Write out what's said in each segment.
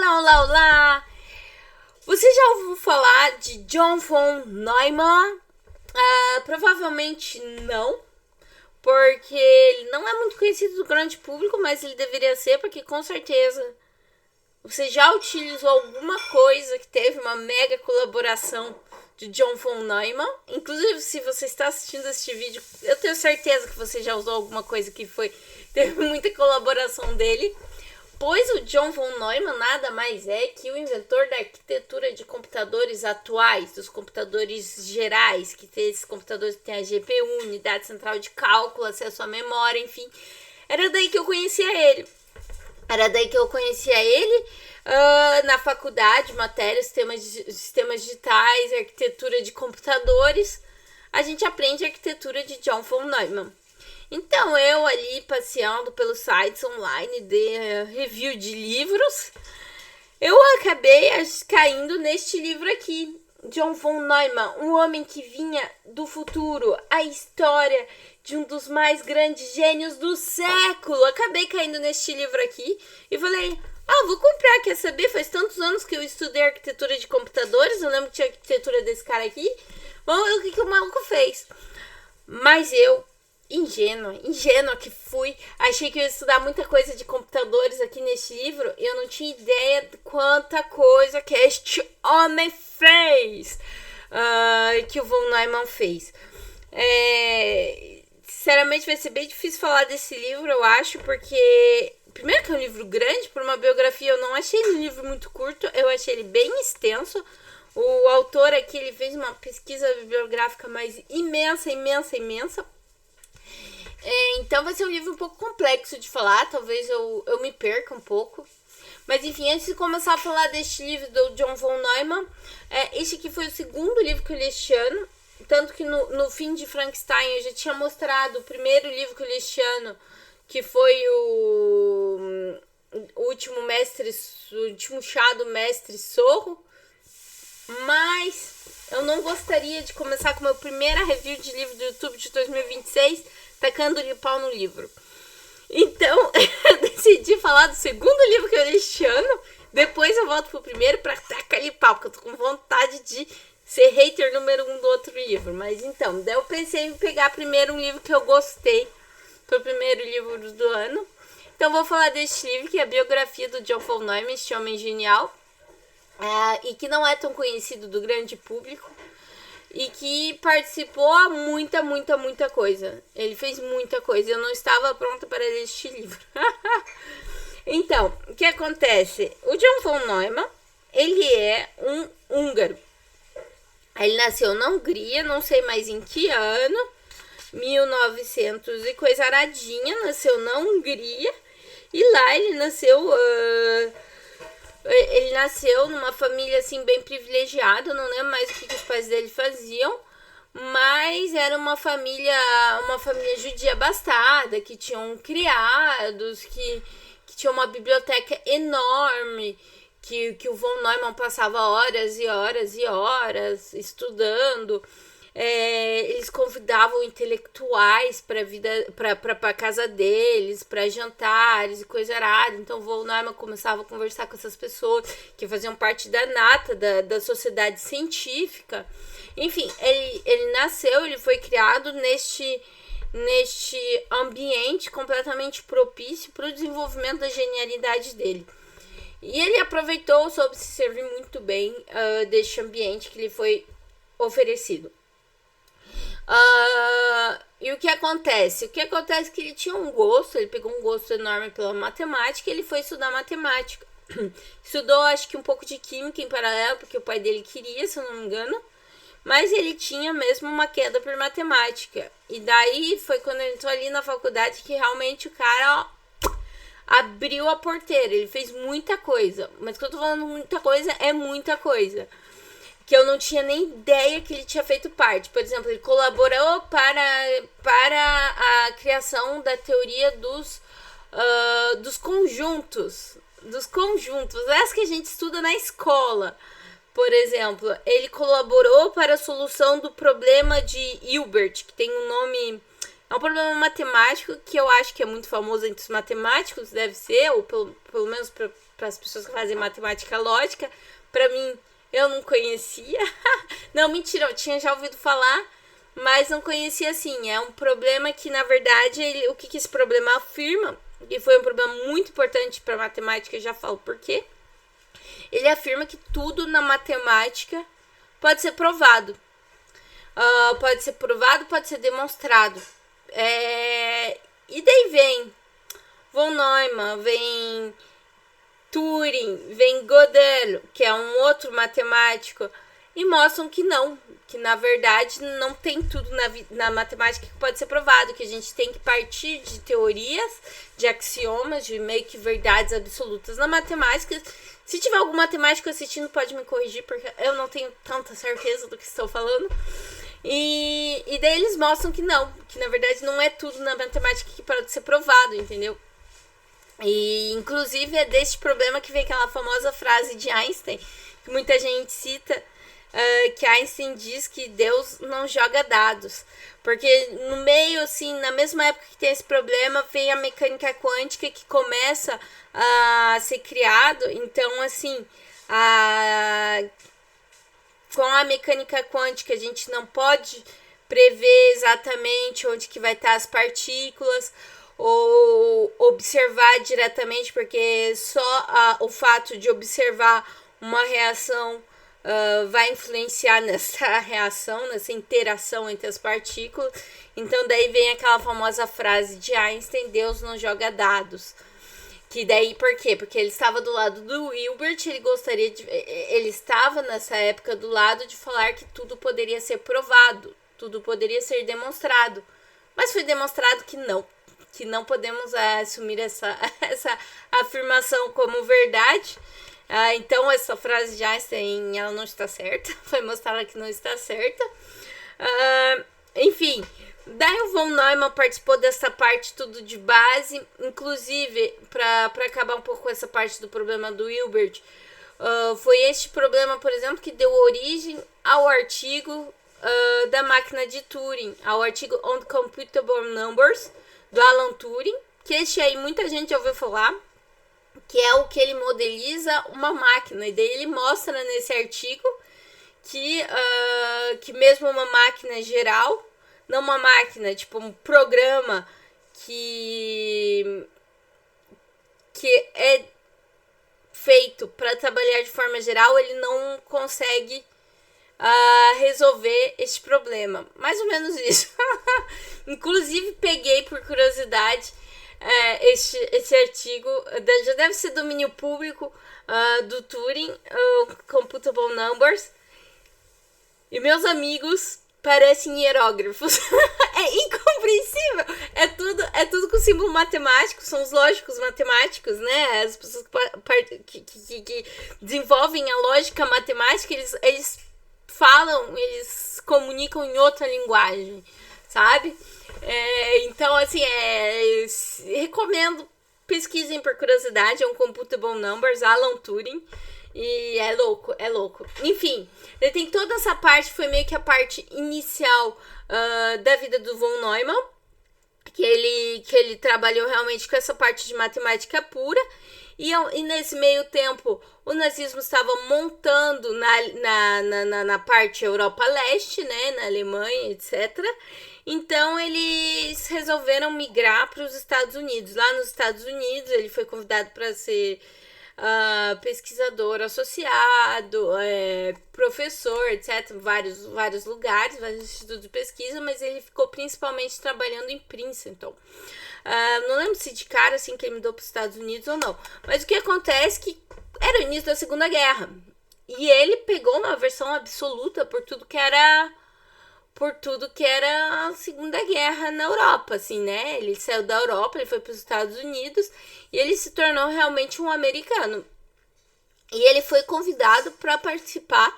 Olá, olá, olá! Você já ouviu falar de John von Neumann? Provavelmente não, porque ele não é muito conhecido do grande público, mas ele deveria ser, porque com certeza você já utilizou alguma coisa que teve uma mega colaboração de John von Neumann. Inclusive, se você está assistindo este vídeo, eu tenho certeza que você já usou alguma coisa que teve muita colaboração dele. Pois o John von Neumann nada mais é que o inventor da arquitetura de computadores atuais, dos computadores gerais, que tem esses computadores que tem a GPU, unidade central de cálculo, acesso à memória, enfim. Era daí que eu conhecia ele. Na faculdade, matérias, sistemas digitais, arquitetura de computadores. A gente aprende a arquitetura de John von Neumann. Então, eu ali passeando pelos sites online de review de livros, eu acabei caindo neste livro aqui, John von Neumann, um homem que vinha do futuro, a história de um dos mais grandes gênios do século. Acabei caindo neste livro aqui e falei, vou comprar, quer saber? Faz tantos anos que eu estudei arquitetura de computadores, eu lembro que tinha arquitetura desse cara aqui. Vamos ver o que o maluco fez. Mas eu, ingênua que fui, achei que eu ia estudar muita coisa de computadores aqui nesse livro e eu não tinha ideia de quanta coisa que este homem fez, que o von Neumann fez. Sinceramente vai ser bem difícil falar desse livro, eu acho, porque primeiro que é um livro grande, por uma biografia eu não achei ele um livro muito curto, eu achei ele bem extenso. O autor aqui, ele fez uma pesquisa bibliográfica mais imensa. Então vai ser um livro um pouco complexo de falar, talvez eu me perca um pouco. Mas enfim, antes de começar a falar deste livro do John von Neumann, este aqui foi o segundo livro que eu li este ano. Tanto que no fim de Frankenstein eu já tinha mostrado o primeiro livro que eu li este ano, que foi o último chá do mestre Sorro. Mas eu não gostaria de começar com a minha primeira review de livro do YouTube de 2026 tacando-lhe pau no livro. Então, eu decidi falar do segundo livro que eu li este ano. Depois eu volto pro primeiro pra tacar-lhe pau, porque eu tô com vontade de ser hater número 1 do outro livro. Mas então, daí eu pensei em pegar primeiro um livro que eu gostei. Foi o primeiro livro do ano. Então, vou falar deste livro, que é a biografia do John von Neumann, este homem genial. E que não é tão conhecido do grande público e que participou a muita coisa. Ele fez muita coisa. Eu não estava pronta para ler este livro. Então, o que acontece? O John von Neumann, ele é um húngaro. Ele nasceu na Hungria, não sei mais em que ano, 1900 e coisa aradinha, nasceu na Hungria. E lá ele nasceu... Ele nasceu numa família assim bem privilegiada, não lembro mais o que os pais dele faziam, mas era uma família judia abastada, que tinham criados, que tinha uma biblioteca enorme, que o von Neumann passava horas e horas estudando. Eles convidavam intelectuais para casa deles, para jantares e coisa arada. Então o von Neumann começava a conversar com essas pessoas que faziam parte da nata da sociedade científica. Enfim, ele foi criado neste ambiente completamente propício para o desenvolvimento da genialidade dele. E ele soube se servir muito bem deste ambiente que lhe foi oferecido. E o que acontece? O que acontece é que ele tinha ele pegou um gosto enorme pela matemática e ele foi estudar matemática. Estudou, acho que um pouco de química em paralelo, porque o pai dele queria, se eu não me engano. Mas ele tinha mesmo uma queda por matemática. E daí foi quando ele entrou ali na faculdade que realmente o cara, abriu a porteira. Ele fez muita coisa. Mas quando eu tô falando muita coisa, é muita coisa. Que eu não tinha nem ideia que ele tinha feito parte. Por exemplo, ele colaborou para a criação da teoria dos conjuntos. Essa que a gente estuda na escola. Por exemplo, ele colaborou para a solução do problema de Hilbert, que tem um nome... É um problema matemático que eu acho que é muito famoso entre os matemáticos, deve ser, ou pelo menos para as pessoas que fazem matemática lógica. Para mim, eu não conhecia. Não, mentira, eu tinha já ouvido falar, mas não conhecia assim. É um problema que, na verdade, o que esse problema afirma, e foi um problema muito importante para a matemática, eu já falo por quê. Ele afirma que tudo na matemática pode ser provado. Pode ser provado, pode ser demonstrado. E daí vem von Neumann, vem Turing, vem Gödel, que é um outro matemático, e mostram que não, que na verdade não tem tudo na matemática que pode ser provado, que a gente tem que partir de teorias, de axiomas, de meio que verdades absolutas na matemática. Se tiver algum matemático assistindo, pode me corrigir, porque eu não tenho tanta certeza do que estou falando. E daí eles mostram que não, que na verdade não é tudo na matemática que pode ser provado, entendeu? E inclusive é deste problema que vem aquela famosa frase de Einstein, que muita gente cita, que Einstein diz que Deus não joga dados. Porque no meio, assim, na mesma época que tem esse problema, vem a mecânica quântica que começa a ser criado. Então, assim, com a mecânica quântica a gente não pode prever exatamente onde que vai estar as partículas, ou observar diretamente, porque só o fato de observar uma reação vai influenciar nessa reação, nessa interação entre as partículas. Então daí vem aquela famosa frase de Einstein: Deus não joga dados. Que daí por quê? Porque ele estava do lado do Hilbert, ele estava nessa época do lado de falar que tudo poderia ser provado, tudo poderia ser demonstrado. Mas foi demonstrado que não podemos assumir essa afirmação como verdade. Então essa frase de Einstein, ela não está certa, foi mostrada que não está certa. Enfim, daí o von Neumann participou dessa parte tudo de base, inclusive para acabar um pouco com essa parte do problema do Hilbert. Foi este problema, por exemplo, que deu origem ao artigo da máquina de Turing, ao artigo On Computable Numbers, do Alan Turing, que este aí muita gente já ouviu falar, que é o que ele modeliza uma máquina. E daí ele mostra nesse artigo que mesmo uma máquina geral, não uma máquina, tipo um programa que é feito para trabalhar de forma geral, ele não consegue resolver este problema. Mais ou menos isso. Inclusive peguei por curiosidade esse artigo, já deve ser domínio público, do Turing, Computable Numbers, e meus amigos, parecem hierógrafos. É incompreensível. É tudo com símbolo matemático, são os lógicos matemáticos, né? As pessoas que desenvolvem a lógica matemática, eles falam, eles comunicam em outra linguagem, sabe? Então, assim, recomendo, pesquisem por curiosidade, é um Computable Numbers, Alan Turing, e é louco. Enfim, tem toda essa parte, foi meio que a parte inicial da vida do von Neumann, que ele trabalhou realmente com essa parte de matemática pura, e nesse meio tempo o nazismo estava montando na parte Europa Leste, né, na Alemanha, etc. Então eles resolveram migrar para os Estados Unidos. Lá nos Estados Unidos ele foi convidado para ser pesquisador associado, professor, etc. Vários lugares, vários institutos de pesquisa, mas ele ficou principalmente trabalhando em Princeton. Não lembro se de cara assim que ele mudou para os Estados Unidos ou não. Mas o que acontece é que era o início da Segunda Guerra. E ele pegou uma versão absoluta por tudo que era a Segunda Guerra na Europa, assim, né? Ele saiu da Europa, ele foi para os Estados Unidos e ele se tornou realmente um americano. E ele foi convidado para participar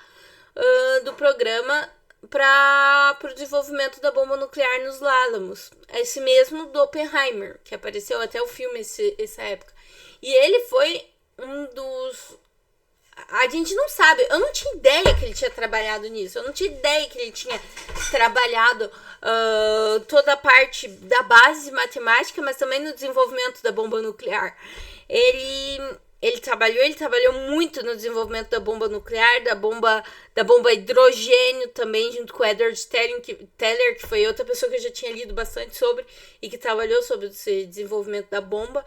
do programa para o desenvolvimento da bomba nuclear nos Álamos. Esse mesmo do Oppenheimer, que apareceu até o filme essa época. E ele foi um dos... A gente não sabe, eu não tinha ideia que ele tinha trabalhado nisso, eu não tinha ideia que ele tinha trabalhado toda a parte da base matemática, mas também no desenvolvimento da bomba nuclear. ele trabalhou muito no desenvolvimento da bomba nuclear, da bomba hidrogênio também, junto com o Edward Teller, que foi outra pessoa que eu já tinha lido bastante sobre e que trabalhou sobre esse desenvolvimento da bomba.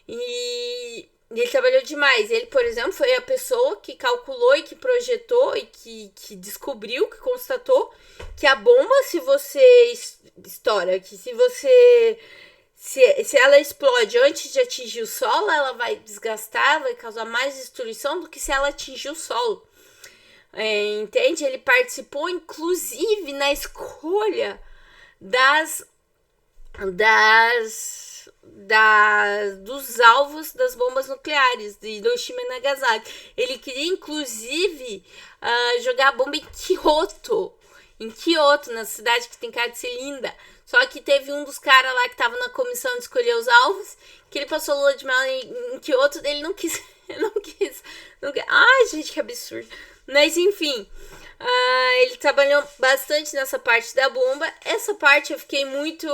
E ele trabalhou demais. Ele, por exemplo, foi a pessoa que calculou e que projetou e que descobriu, que constatou que a bomba, se você estoura, que se ela explode antes de atingir o solo, ela vai desgastar, vai causar mais destruição do que se ela atingir o solo. Entende? Ele participou, inclusive, na escolha dos alvos das bombas nucleares de Hiroshima e Nagasaki. Ele queria, inclusive, jogar a bomba em Kyoto, na cidade que tem cara de ser linda. Só que teve um dos caras lá que tava na comissão de escolher os alvos, que ele passou lua de mel em Kyoto, ele não quis. Ai, gente, que absurdo. Mas, enfim, ele trabalhou bastante nessa parte da bomba. Essa parte eu fiquei muito,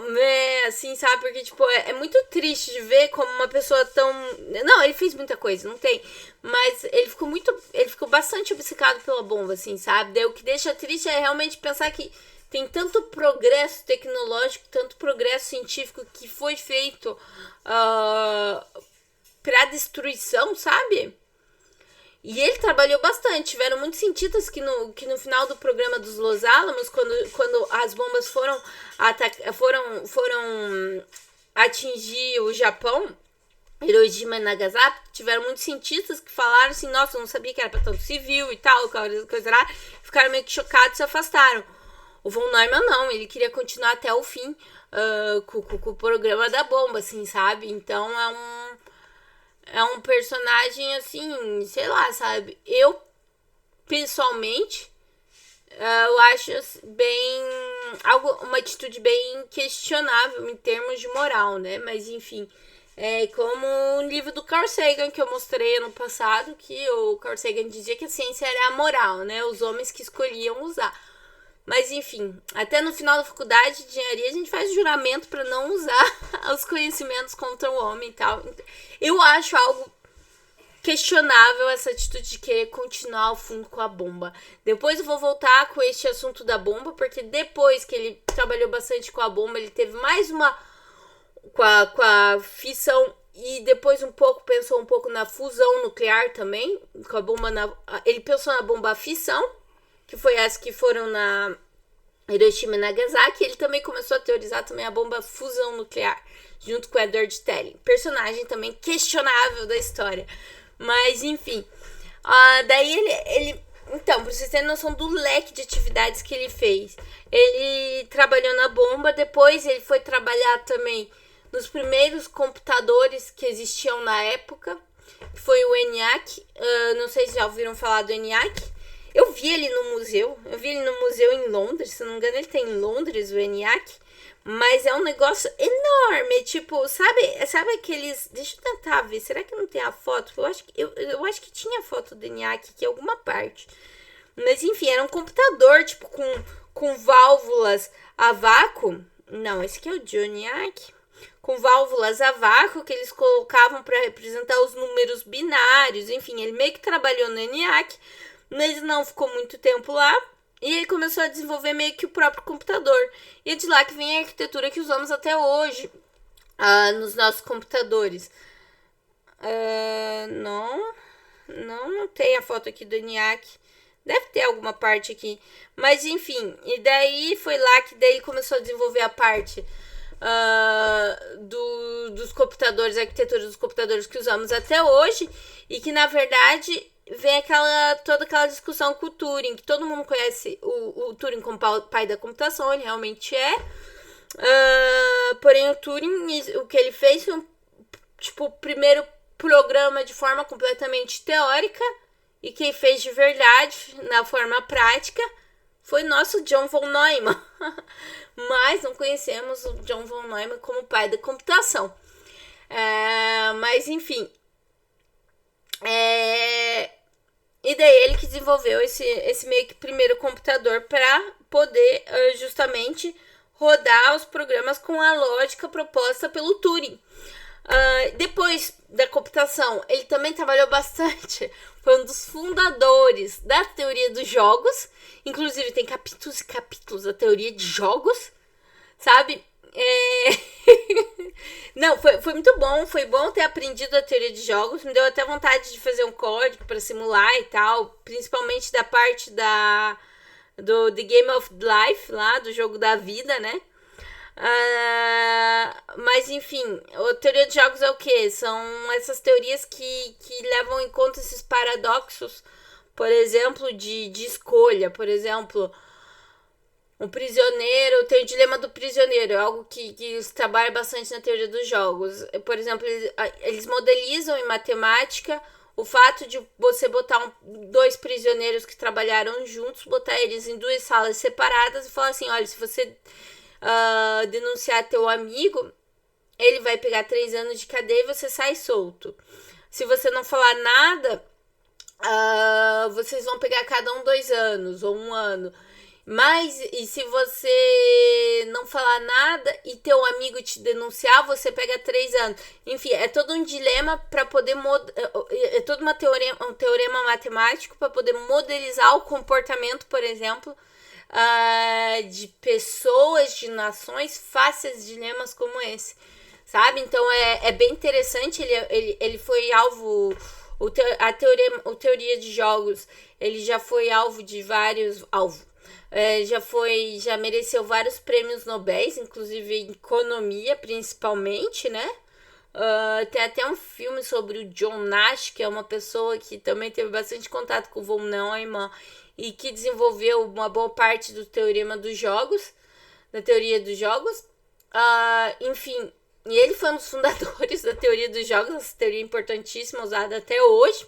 né, assim, sabe? Porque, tipo, é muito triste de ver como uma pessoa tão... Não, ele fez muita coisa, não tem. Mas ele ficou bastante obcecado pela bomba, assim, sabe? Daí o que deixa triste é realmente pensar que tem tanto progresso tecnológico, tanto progresso científico que foi feito pra destruição, sabe? E ele trabalhou bastante. Tiveram muitos cientistas que no final do programa dos Los Alamos, quando as bombas foram atingir o Japão, Hiroshima e Nagasaki, tiveram muitos cientistas que falaram assim, nossa, eu não sabia que era pra tanto civil e tal, coisa lá, ficaram meio que chocados e se afastaram. O von Neumann não, ele queria continuar até o fim com o programa da bomba, assim, sabe? Então é um personagem, assim, sei lá, sabe? Eu, pessoalmente, eu acho uma atitude bem questionável em termos de moral, né? Mas, enfim, como o livro do Carl Sagan que eu mostrei ano passado, que o Carl Sagan dizia que a ciência era a moral, né? Os homens que escolhiam usar. Mas, enfim, até no final da faculdade de engenharia a gente faz juramento para não usar os conhecimentos contra o homem e tal. Eu acho algo questionável essa atitude de querer continuar ao fundo com a bomba. Depois eu vou voltar com este assunto da bomba, porque depois que ele trabalhou bastante com a bomba, ele teve mais uma com a fissão e depois pensou um pouco na fusão nuclear também, com a bomba ele pensou na bomba à fissão, que foi as que foram na Hiroshima e Nagasaki. Ele também começou a teorizar também a bomba fusão nuclear, junto com Edward Teller, personagem também questionável da história. Mas, enfim, daí ele... Então, pra vocês terem noção do leque de atividades que ele fez. Ele trabalhou na bomba, depois ele foi trabalhar também nos primeiros computadores que existiam na época, que foi o ENIAC. Não sei se já ouviram falar do ENIAC. Eu vi ele no museu em Londres, se não me engano ele tem em Londres, o ENIAC, mas é um negócio enorme, tipo, sabe aqueles, deixa eu tentar ver, será que não tem a foto? Eu acho que tinha a foto do ENIAC aqui em alguma parte, mas enfim, era um computador, tipo, com válvulas a vácuo, não, esse aqui é o de ENIAC, com válvulas a vácuo que eles colocavam para representar os números binários, enfim, ele meio que trabalhou no ENIAC, mas não ficou muito tempo lá. E ele começou a desenvolver meio que o próprio computador. E é de lá que vem a arquitetura que usamos até hoje nos nossos computadores. Não tem a foto aqui do ENIAC. Deve ter alguma parte aqui. Mas enfim, e daí foi lá que daí ele começou a desenvolver a parte dos computadores, a arquitetura dos computadores que usamos até hoje. E que na verdade... vem toda aquela discussão com o Turing, que todo mundo conhece o Turing como pai da computação, ele realmente é. Porém, o Turing, o que ele fez foi o primeiro programa de forma completamente teórica, e quem fez de verdade, na forma prática, foi nosso John von Neumann. Mas não conhecemos o John von Neumann como pai da computação. Mas, enfim... E daí ele que desenvolveu esse meio que primeiro computador para poder justamente rodar os programas com a lógica proposta pelo Turing. Depois da computação, ele também trabalhou bastante. Foi um dos fundadores da teoria dos jogos. Inclusive, tem capítulos e capítulos da teoria de jogos, sabe? Não, foi muito bom. Foi bom ter aprendido a teoria de jogos. Me deu até vontade de fazer um código para simular e tal. Principalmente da parte do The Game of Life, lá, do jogo da vida, né? Mas enfim, a teoria de jogos é o que? São essas teorias que levam em conta esses paradoxos, por exemplo, de escolha. Por exemplo, um prisioneiro, tem o dilema do prisioneiro, é algo que se trabalha bastante na teoria dos jogos. Por exemplo, eles modelizam em matemática o fato de você botar dois prisioneiros que trabalharam juntos, botar eles em duas salas separadas e falar assim, olha, se você denunciar teu amigo, ele vai pegar 3 anos de cadeia e você sai solto. Se você não falar nada, vocês vão pegar cada um 2 anos ou 1 ano. Mas, e se você não falar nada e teu amigo te denunciar, você pega 3 anos. Enfim, é todo um dilema para poder... É todo um teorema matemático para poder modelizar o comportamento, por exemplo, de pessoas, de nações, face a dilemas como esse, sabe? Então é bem interessante. Ele foi alvo, a teoria de jogos, ele já foi alvo de vários já mereceu vários prêmios Nobel, inclusive em economia principalmente, né? Tem até um filme sobre o John Nash, que é uma pessoa que também teve bastante contato com o von Neumann e que desenvolveu uma boa parte do teorema dos jogos, da teoria dos jogos. Enfim, e ele foi um dos fundadores da teoria dos jogos, essa teoria importantíssima, usada até hoje,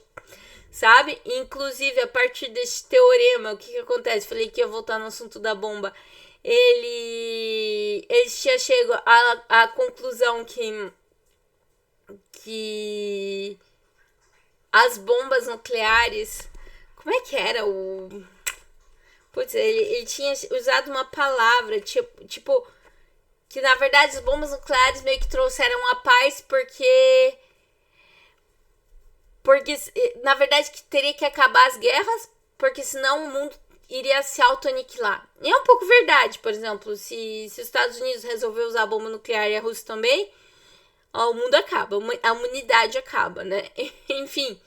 sabe? Inclusive, a partir desse teorema, o que acontece? Falei que ia voltar no assunto da bomba. Ele tinha chegado à conclusão que as bombas nucleares... Como é que era o... Putz, ele tinha usado uma palavra, tipo... Que, na verdade, as bombas nucleares meio que trouxeram a paz porque, na verdade, que teria que acabar as guerras, porque senão o mundo iria se auto-aniquilar. E é um pouco verdade, por exemplo, se os Estados Unidos resolver usar a bomba nuclear e a Rússia também, o mundo acaba, a humanidade acaba, né? Enfim...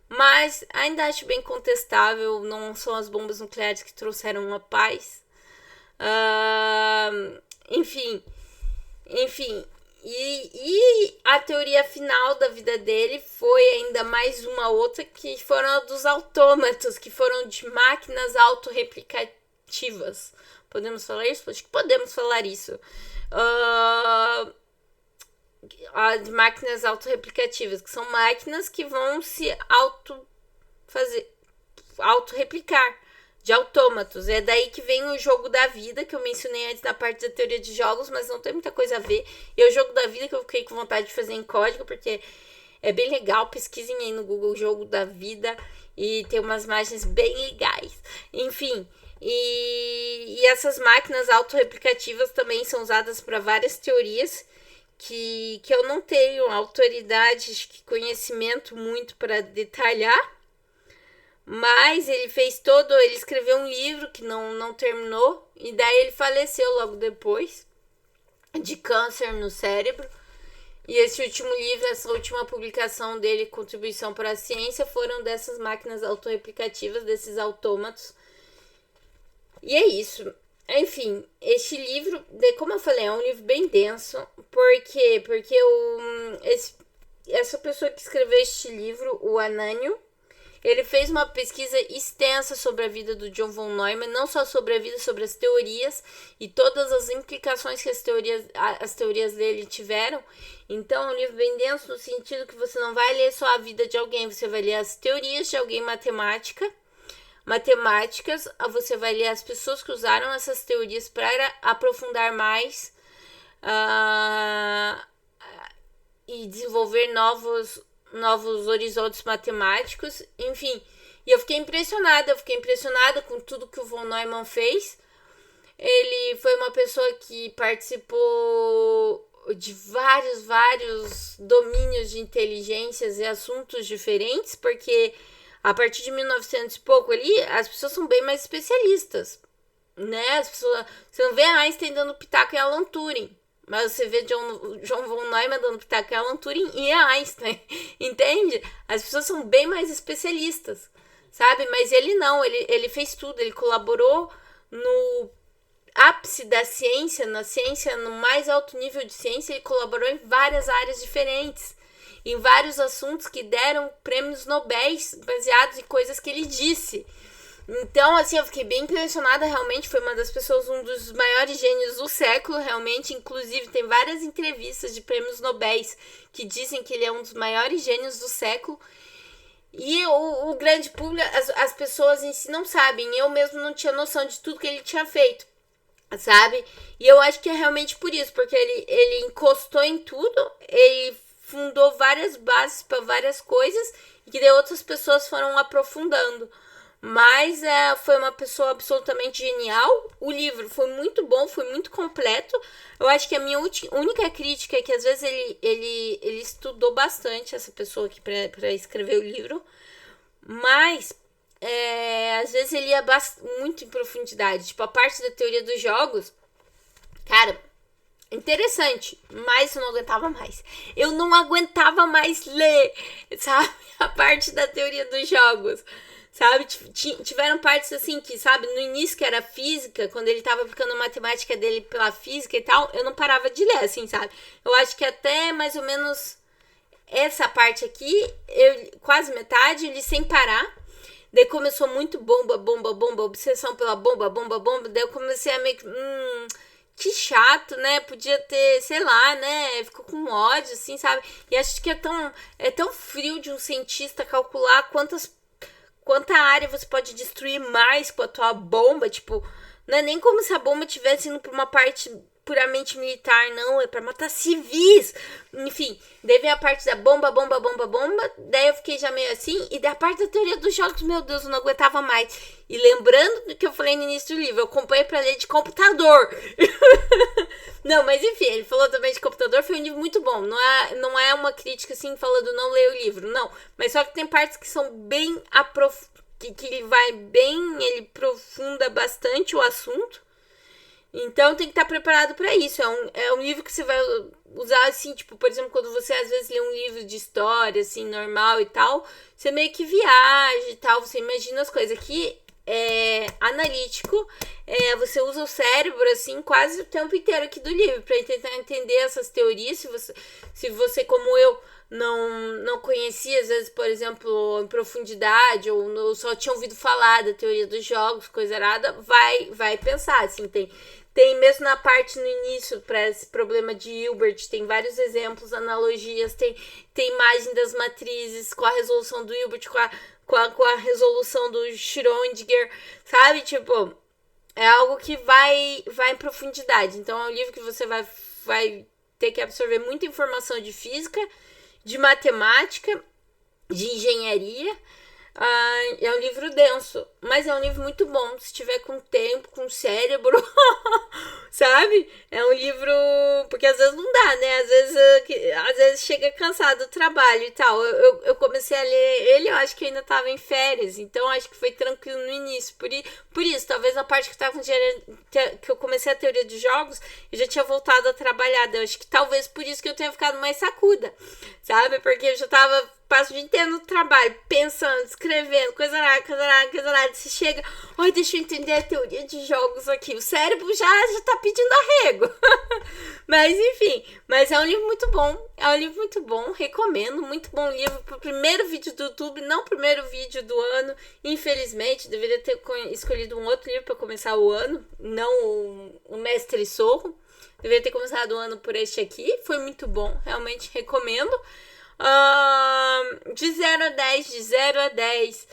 Mas ainda acho bem contestável, não são as bombas nucleares que trouxeram a paz. Enfim, e a teoria final da vida dele foi ainda mais uma outra, que foram a dos autômatos, que foram de máquinas autorreplicativas. Podemos falar isso? Acho que podemos falar isso. De máquinas autorreplicativas, que são máquinas que vão se autorreplicar, de autômatos. É daí que vem o jogo da vida, que eu mencionei antes na parte da teoria de jogos, mas não tem muita coisa a ver. E é o jogo da vida que eu fiquei com vontade de fazer em código, porque é bem legal. Pesquisem aí no Google jogo da vida e tem umas imagens bem legais. Enfim, e essas máquinas autorreplicativas também são usadas para várias teorias que eu não tenho autoridade, conhecimento muito para detalhar, mas ele escreveu um livro que não terminou, e daí ele faleceu logo depois, de câncer no cérebro, e esse último livro, essa última publicação dele, Contribuição para a Ciência, foram dessas máquinas autorreplicativas, desses autômatos, e é isso. Enfim, este livro, como eu falei, é um livro bem denso. Por quê? Porque essa pessoa que escreveu este livro, o Anânio, ele fez uma pesquisa extensa sobre a vida do John von Neumann, não só sobre a vida, sobre as teorias e todas as implicações que as teorias dele tiveram. Então, é um livro bem denso no sentido que você não vai ler só a vida de alguém, você vai ler as teorias de alguém matemáticas, você vai ler as pessoas que usaram essas teorias para aprofundar mais e desenvolver novos horizontes matemáticos, enfim. E eu fiquei impressionada com tudo que o von Neumann fez. Ele foi uma pessoa que participou de vários domínios de inteligências e assuntos diferentes, porque a partir de 1900 e pouco ali, as pessoas são bem mais especialistas, né? As pessoas, você não vê Einstein dando pitaco em Alan Turing, mas você vê John von Neumann dando pitaco em Alan Turing e Einstein, entende? As pessoas são bem mais especialistas, sabe? Mas ele não, ele fez tudo, ele colaborou no ápice da ciência, na ciência, no mais alto nível de ciência, ele colaborou em várias áreas diferentes, em vários assuntos que deram prêmios Nobel baseados em coisas que ele disse. Então, assim, eu fiquei bem impressionada, realmente, foi uma das pessoas, um dos maiores gênios do século, realmente, inclusive tem várias entrevistas de prêmios Nobel que dizem que ele é um dos maiores gênios do século. E o grande público, as pessoas em si não sabem, eu mesmo não tinha noção de tudo que ele tinha feito, sabe? E eu acho que é realmente por isso, porque ele encostou em tudo, ele fundou várias bases para várias coisas e que daí outras pessoas foram aprofundando. Mas foi uma pessoa absolutamente genial. O livro foi muito bom, foi muito completo. Eu acho que a minha única crítica é que às vezes ele estudou bastante, essa pessoa aqui, para escrever o livro. Mas às vezes ele ia muito em profundidade. Tipo, a parte da teoria dos jogos, cara, interessante, mas eu não aguentava mais. Eu não aguentava mais ler, sabe? A parte da teoria dos jogos, sabe? Tiveram partes assim que, sabe, no início que era física, quando ele tava aplicando a matemática dele pela física e tal, eu não parava de ler, assim, sabe? Eu acho que até mais ou menos essa parte aqui, quase metade, ele sem parar. Daí começou muito bomba, obsessão pela bomba. Daí eu comecei a meio que chato, né? Podia ter, sei lá, né? Ficou com ódio, assim, sabe? E acho que é tão frio de um cientista calcular quanta área você pode destruir mais com a tua bomba. Tipo, não é nem como se a bomba estivesse indo pra uma parte puramente militar, não. É pra matar civis. Enfim, daí vem a parte da bomba. Daí eu fiquei já meio assim. E da parte da teoria dos jogos, meu Deus, eu não aguentava mais. E lembrando do que eu falei no início do livro, eu comprei pra ler de computador. Não, mas enfim, ele falou também de computador, foi um livro muito bom. Não é uma crítica assim, falando não leia o livro, não. Mas só que tem partes que são bem que ele vai bem, ele aprofunda bastante o assunto. Então tem que estar preparado para isso. É um livro que você vai usar assim, tipo, por exemplo, quando você às vezes lê um livro de história, assim, normal e tal, você meio que viaja e tal, você imagina as coisas. Aqui é analítico, você usa o cérebro, assim, quase o tempo inteiro aqui do livro, para tentar entender essas teorias. Se você como eu, não conhecia, às vezes, por exemplo, em profundidade, ou só tinha ouvido falar da teoria dos jogos, coisa errada, vai pensar, assim, tem mesmo na parte no início, para esse problema de Hilbert, tem vários exemplos, analogias, tem imagem das matrizes com a resolução do Hilbert, com a resolução do Schrödinger, sabe? Tipo, é algo que vai em profundidade. Então, é um livro que você vai ter que absorver muita informação de física, de matemática, de engenharia. É um livro denso, mas é um livro muito bom, se tiver com tempo, com cérebro, sabe? É um livro, porque às vezes não dá, né? Às vezes chega cansado do trabalho e tal. Eu comecei a ler ele, eu acho que eu ainda tava em férias, então acho que foi tranquilo no início. Por isso, talvez na parte que que eu comecei a teoria de jogos, eu já tinha voltado a trabalhar. Eu acho que talvez por isso que eu tenha ficado mais sacuda, sabe? Porque eu já passo o dia inteiro no trabalho, pensando, escrevendo, coisa nada. Você chega, deixa eu entender a teoria de jogos aqui. O cérebro já tá pedindo arrego. Mas enfim, mas é um livro muito bom, recomendo, muito bom livro pro primeiro vídeo do YouTube, não o primeiro vídeo do ano, infelizmente, deveria ter escolhido um outro livro para começar o ano, não o Mestre Sorro, deveria ter começado o ano por este aqui, foi muito bom, realmente recomendo. De 0 a 10,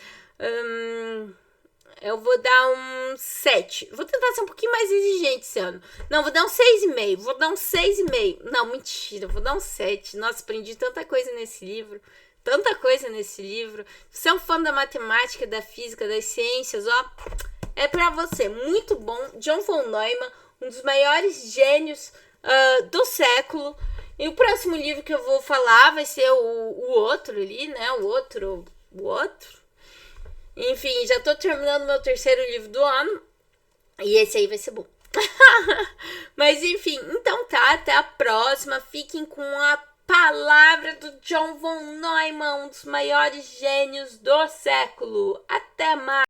eu vou dar um 7. Vou tentar ser um pouquinho mais exigente esse ano. Não, vou dar um 6,5. Não, mentira, vou dar um 7. Nossa, aprendi tanta coisa nesse livro. Se você é um fã da matemática, da física, das ciências, é pra você. Muito bom. John von Neumann, um dos maiores gênios do século. E o próximo livro que eu vou falar vai ser o outro ali, né? O outro. Enfim, já tô terminando meu terceiro livro do ano. E esse aí vai ser bom. Mas enfim, então tá, até a próxima. Fiquem com a palavra do John von Neumann, um dos maiores gênios do século. Até mais!